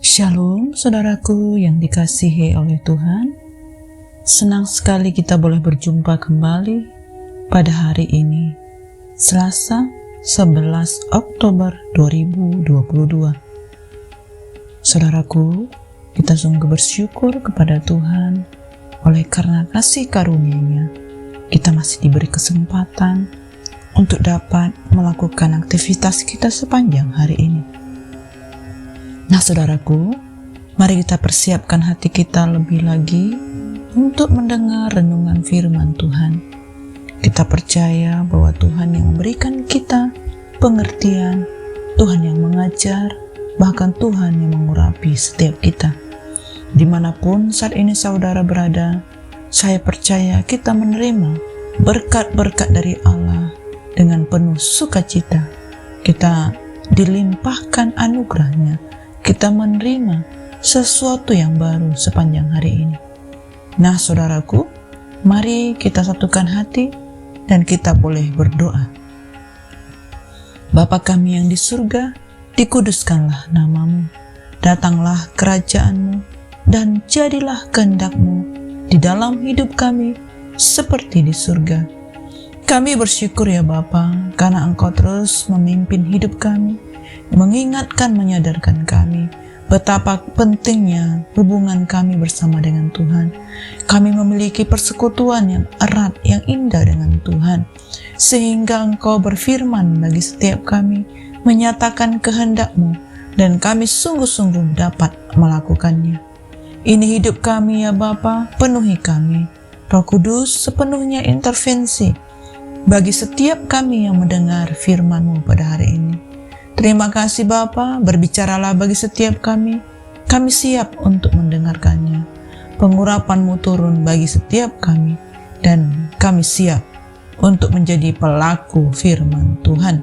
Shalom saudaraku yang dikasihi oleh Tuhan. Senang sekali kita boleh berjumpa kembali pada hari ini, Selasa 11 Oktober 2022. Saudaraku, kita sungguh bersyukur kepada Tuhan oleh karena kasih karunia-Nya. Kita masih diberi kesempatan untuk dapat melakukan aktivitas kita sepanjang hari ini. Nah saudaraku, mari kita persiapkan hati kita lebih lagi untuk mendengar renungan firman Tuhan. Kita percaya bahwa Tuhan yang memberikan kita pengertian, Tuhan yang mengajar, bahkan Tuhan yang mengurapi setiap kita. Dimanapun saat ini saudara berada, saya percaya kita menerima berkat-berkat dari Allah dengan penuh sukacita. Kita dilimpahkan anugerah-Nya. Kita menerima sesuatu yang baru sepanjang hari ini. Nah saudaraku, mari kita satukan hati dan kita boleh berdoa. Bapa kami yang di surga, dikuduskanlah nama-Mu, datanglah kerajaan-Mu, dan jadilah kehendak-Mu di dalam hidup kami seperti di surga. Kami bersyukur ya Bapa, karena Engkau terus memimpin hidup kami, mengingatkan, menyadarkan kami betapa pentingnya hubungan kami bersama dengan Tuhan. Kami memiliki persekutuan yang erat, yang indah dengan Tuhan, sehingga Engkau berfirman bagi setiap kami, menyatakan kehendak-Mu, dan kami sungguh-sungguh dapat melakukannya. Ini hidup kami ya Bapa, penuhi kami. Roh Kudus sepenuhnya intervensi bagi setiap kami yang mendengar firman-Mu pada hari ini. Terima kasih Bapa, berbicaralah bagi setiap kami. Kami siap untuk mendengarkannya. Pengurapan-Mu turun bagi setiap kami, dan kami siap untuk menjadi pelaku firman Tuhan.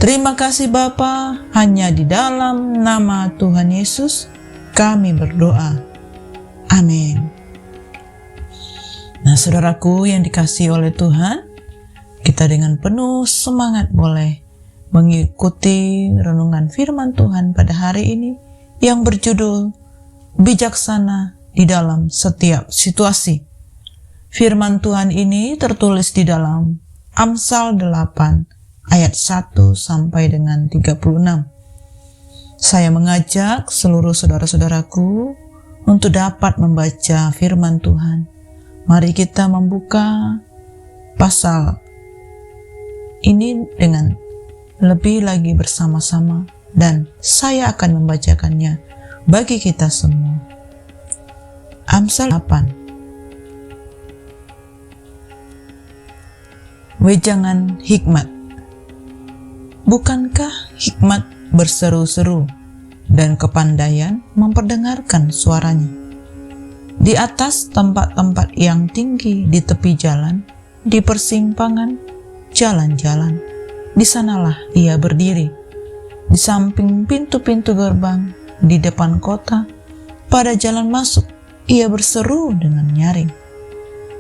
Terima kasih Bapa, hanya di dalam nama Tuhan Yesus kami berdoa. Amin. Nah saudaraku yang dikasihi oleh Tuhan, kita dengan penuh semangat boleh mengikuti renungan firman Tuhan pada hari ini yang berjudul Bijaksana di dalam setiap situasi. Firman Tuhan ini tertulis di dalam Amsal 8 ayat 1 sampai dengan 36. Saya mengajak seluruh saudara-saudaraku untuk dapat membaca firman Tuhan. Mari kita membuka pasal ini dengan lebih lagi bersama-sama, dan saya akan membacakannya bagi kita semua. Amsal 8. Wejangan hikmat. Bukankah hikmat berseru-seru dan kepandaian memperdengarkan suaranya? Di atas tempat-tempat yang tinggi di tepi jalan, di persimpangan jalan-jalan, di sanalah ia berdiri, di samping pintu-pintu gerbang, di depan kota, pada jalan masuk, ia berseru dengan nyaring.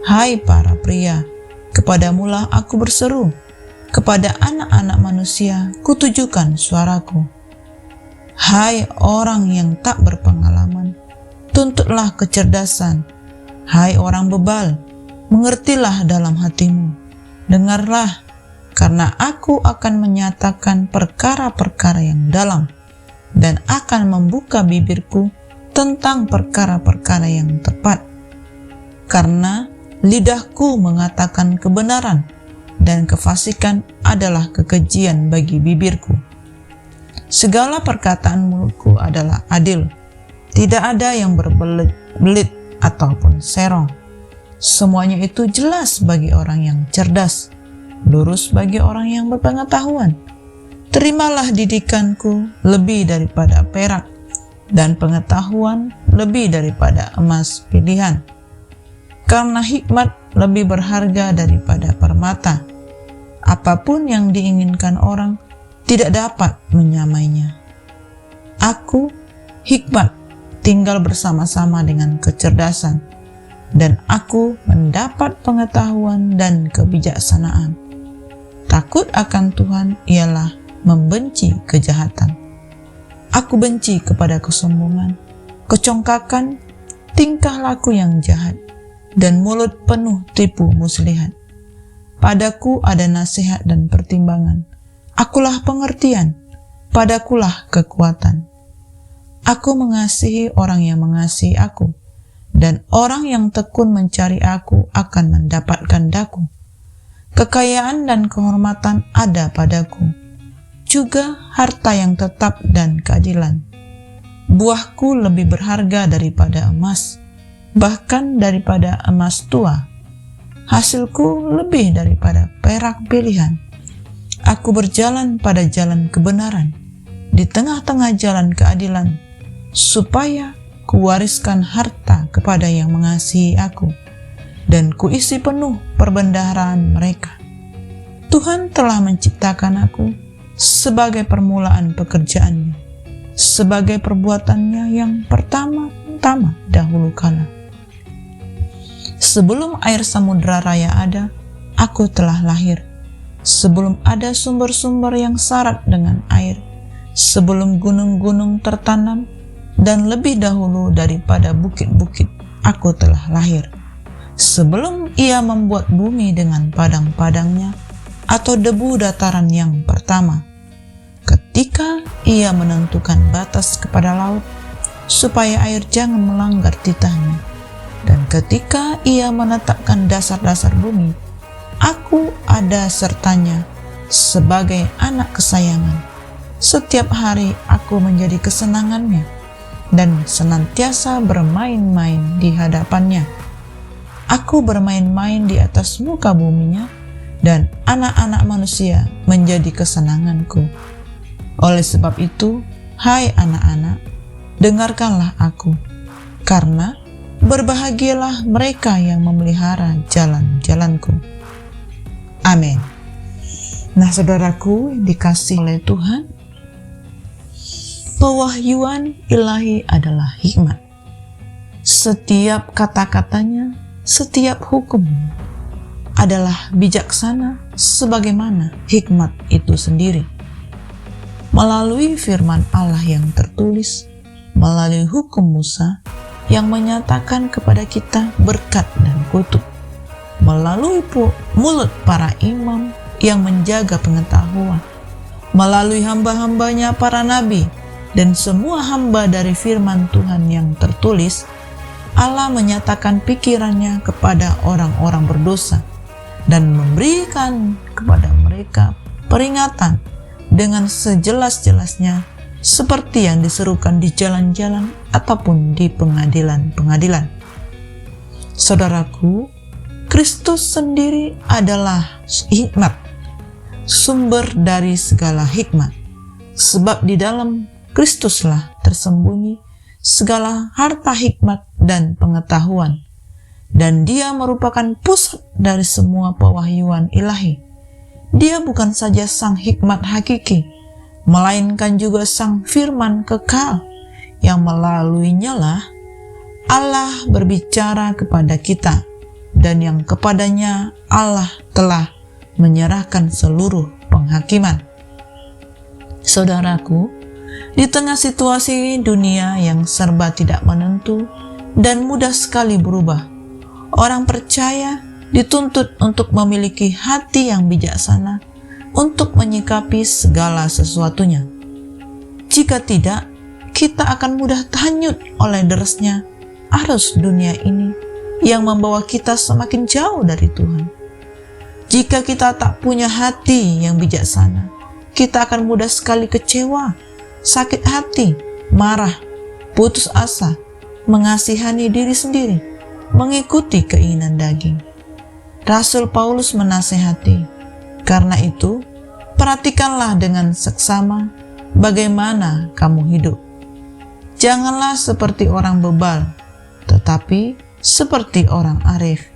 Hai para pria, kepadamulah aku berseru, kepada anak-anak manusia kutujukan suaraku. Hai orang yang tak berpengalaman, tuntutlah kecerdasan. Hai orang bebal, mengertilah dalam hatimu. Dengarlah, karena aku akan menyatakan perkara-perkara yang dalam, dan akan membuka bibirku tentang perkara-perkara yang tepat. Karena lidahku mengatakan kebenaran, dan kefasikan adalah kekejian bagi bibirku. Segala perkataan mulutku adalah adil, tidak ada yang berbelit-belit ataupun serong. Semuanya itu jelas bagi orang yang cerdas, lurus bagi orang yang berpengetahuan. Terimalah didikanku lebih daripada perak, dan pengetahuan lebih daripada emas pilihan. Karena hikmat lebih berharga daripada permata. Apapun yang diinginkan orang tidak dapat menyamainya. Aku, hikmat, tinggal bersama-sama dengan kecerdasan, dan aku mendapat pengetahuan dan kebijaksanaan. Takut akan Tuhan ialah membenci kejahatan. Aku benci kepada kesombongan, kecongkakan, tingkah laku yang jahat, dan mulut penuh tipu muslihat. Padaku ada nasihat dan pertimbangan. Akulah pengertian, padakulah kekuatan. Aku mengasihi orang yang mengasihi aku, dan orang yang tekun mencari aku akan mendapatkan daku. Kekayaan dan kehormatan ada padaku, juga harta yang tetap dan keadilan. Buahku lebih berharga daripada emas, bahkan daripada emas tua. Hasilku lebih daripada perak pilihan. Aku berjalan pada jalan kebenaran, di tengah-tengah jalan keadilan, supaya kuwariskan harta kepada yang mengasihi aku, dan kuisi penuh perbendaharaan mereka. Tuhan telah menciptakan aku sebagai permulaan pekerjaannya, sebagai perbuatannya yang pertama-tama dahulu kala. Sebelum air samudera raya ada, aku telah lahir. Sebelum ada sumber-sumber yang syarat dengan air, sebelum gunung-gunung tertanam, dan lebih dahulu daripada bukit-bukit, aku telah lahir. Sebelum Ia membuat bumi dengan padang-padangnya, atau debu dataran yang pertama, ketika Ia menentukan batas kepada laut, supaya air jangan melanggar titahnya, dan ketika Ia menetapkan dasar-dasar bumi, aku ada sertanya sebagai anak kesayangan. Setiap hari aku menjadi kesenangannya, dan senantiasa bermain-main di hadapannya. Aku bermain-main di atas muka buminya, dan anak-anak manusia menjadi kesenanganku. Oleh sebab itu, hai anak-anak, dengarkanlah aku, karena berbahagialah mereka yang memelihara jalan-jalanku. Amin. Nah, saudaraku yang dikasihi oleh Tuhan, pewahyuan ilahi adalah hikmat. Setiap kata-katanya, setiap hukumnya adalah bijaksana sebagaimana hikmat itu sendiri. Melalui firman Allah yang tertulis, melalui hukum Musa yang menyatakan kepada kita berkat dan kutuk, melalui mulut para imam yang menjaga pengetahuan, melalui hamba-hambanya para nabi, dan semua hamba dari firman Tuhan yang tertulis, Allah menyatakan pikirannya kepada orang-orang berdosa dan memberikan kepada mereka peringatan dengan sejelas-jelasnya, seperti yang diserukan di jalan-jalan ataupun di pengadilan-pengadilan. Saudaraku, Kristus sendiri adalah hikmat, sumber dari segala hikmat, sebab di dalam Kristuslah tersembunyi segala harta hikmat dan pengetahuan, dan Dia merupakan pusat dari semua pewahyuan ilahi. Dia bukan saja sang hikmat hakiki, melainkan juga sang firman kekal, yang melaluinya lah Allah berbicara kepada kita, dan yang kepadanya Allah telah menyerahkan seluruh penghakiman. Saudaraku, di tengah situasi dunia yang serba tidak menentu dan mudah sekali berubah, orang percaya dituntut untuk memiliki hati yang bijaksana untuk menyikapi segala sesuatunya. Jika tidak, kita akan mudah hanyut oleh derasnya arus dunia ini yang membawa kita semakin jauh dari Tuhan. Jika kita tak punya hati yang bijaksana, kita akan mudah sekali kecewa, sakit hati, marah, putus asa, mengasihani diri sendiri, mengikuti keinginan daging. Rasul Paulus menasihati, karena itu, perhatikanlah dengan seksama bagaimana kamu hidup. Janganlah seperti orang bebal, tetapi seperti orang arif,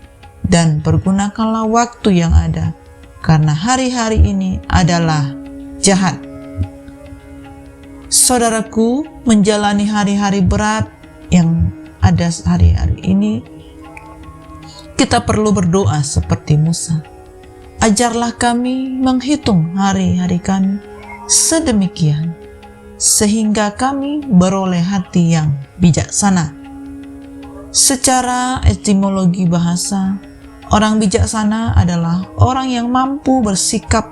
dan pergunakanlah waktu yang ada, karena hari-hari ini adalah jahat. Saudaraku, menjalani hari-hari berat yang ada hari-hari ini, kita perlu berdoa seperti Musa. Ajarlah kami menghitung hari-hari kami sedemikian, sehingga kami beroleh hati yang bijaksana. Secara etimologi bahasa, orang bijaksana adalah orang yang mampu bersikap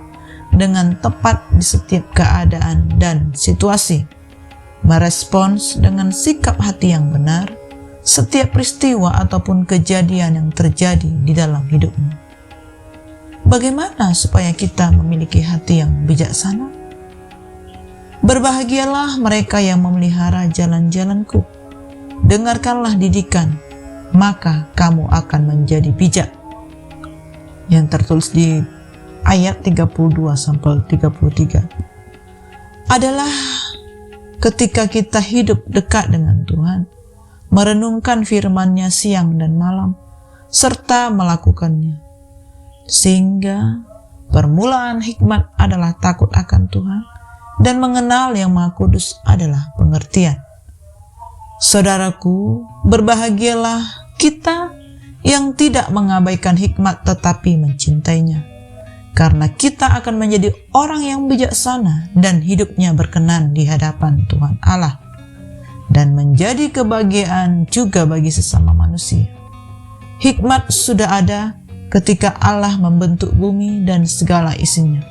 dengan tepat di setiap keadaan dan situasi, merespons dengan sikap hati yang benar setiap peristiwa ataupun kejadian yang terjadi di dalam hidupmu. Bagaimana supaya kita memiliki hati yang bijaksana? Berbahagialah mereka yang memelihara jalan-jalanku. Dengarkanlah didikan, maka kamu akan menjadi bijak. Yang tertulis di ayat 32-33 adalah ketika kita hidup dekat dengan Tuhan, merenungkan firman-Nya siang dan malam, serta melakukannya. Sehingga permulaan hikmat adalah takut akan Tuhan, dan mengenal Yang Maha Kudus adalah pengertian. Saudaraku, berbahagialah kita yang tidak mengabaikan hikmat tetapi mencintainya, karena kita akan menjadi orang yang bijaksana dan hidupnya berkenan di hadapan Tuhan Allah, dan menjadi kebahagiaan juga bagi sesama manusia. Hikmat sudah ada ketika Allah membentuk bumi dan segala isinya.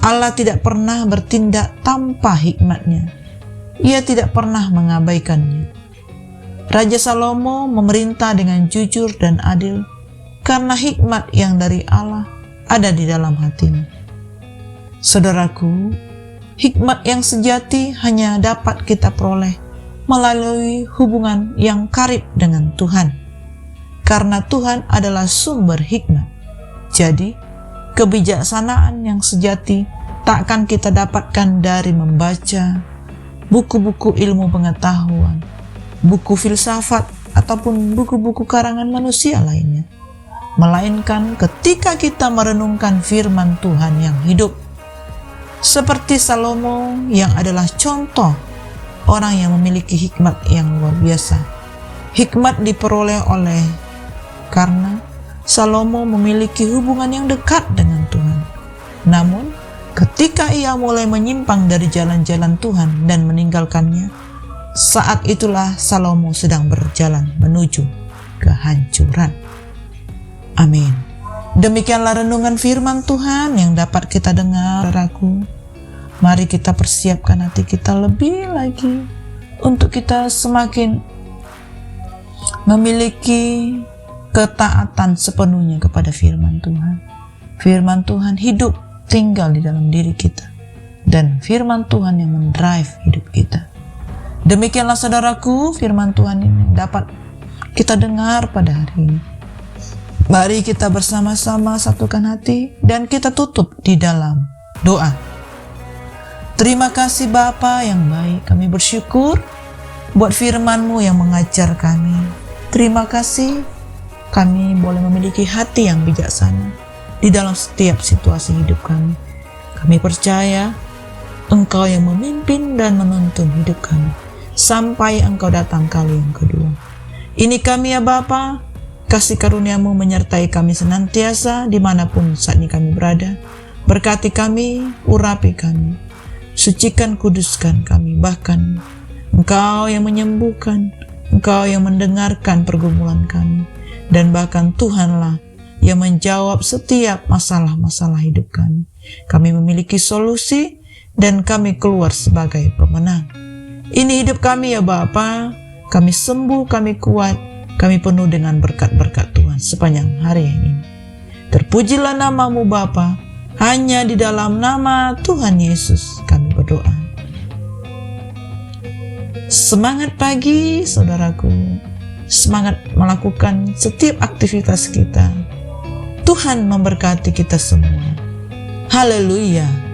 Allah tidak pernah bertindak tanpa hikmat-Nya. Ia tidak pernah mengabaikannya. Raja Salomo memerintah dengan jujur dan adil karena hikmat yang dari Allah ada di dalam hatinya. Saudaraku, hikmat yang sejati hanya dapat kita peroleh melalui hubungan yang karib dengan Tuhan, karena Tuhan adalah sumber hikmat. Jadi, kebijaksanaan yang sejati tak akan kita dapatkan dari membaca buku-buku ilmu pengetahuan, buku filsafat, ataupun buku-buku karangan manusia lainnya, melainkan ketika kita merenungkan firman Tuhan yang hidup. Seperti Salomo yang adalah contoh orang yang memiliki hikmat yang luar biasa. Hikmat diperoleh karena Salomo memiliki hubungan yang dekat dengan Tuhan. Namun, ketika ia mulai menyimpang dari jalan-jalan Tuhan dan meninggalkannya, saat itulah Salomo sedang berjalan menuju kehancuran. Amin. Demikianlah renungan firman Tuhan yang dapat kita dengar, saudaraku. Mari kita persiapkan hati kita lebih lagi untuk kita semakin memiliki ketaatan sepenuhnya kepada firman Tuhan. Firman Tuhan hidup tinggal di dalam diri kita, dan firman Tuhan yang mendrive hidup kita. Demikianlah saudaraku, firman Tuhan ini dapat kita dengar pada hari ini. Mari kita bersama-sama satukan hati dan kita tutup di dalam doa. Terima kasih Bapa yang baik, kami bersyukur buat firman-Mu yang mengajar kami. Terima kasih kami boleh memiliki hati yang bijaksana di dalam setiap situasi hidup kami. Kami percaya Engkau yang memimpin dan menuntun hidup kami sampai Engkau datang kali yang kedua. Ini kami ya Bapa, kasih karunia-Mu menyertai kami senantiasa dimanapun saat ini kami berada. Berkati kami, urapi kami, sucikan, kuduskan kami. Bahkan Engkau yang menyembuhkan, Engkau yang mendengarkan pergumulan kami, dan bahkan Tuhanlah yang menjawab setiap masalah-masalah hidup kami. Kami memiliki solusi dan kami keluar sebagai pemenang. Ini hidup kami ya Bapa, kami sembuh, kami kuat, kami penuh dengan berkat-berkat Tuhan sepanjang hari ini. Terpujilah nama-Mu Bapa, hanya di dalam nama Tuhan Yesus kami berdoa. Semangat pagi saudaraku, semangat melakukan setiap aktivitas kita. Tuhan memberkati kita semua. Haleluya.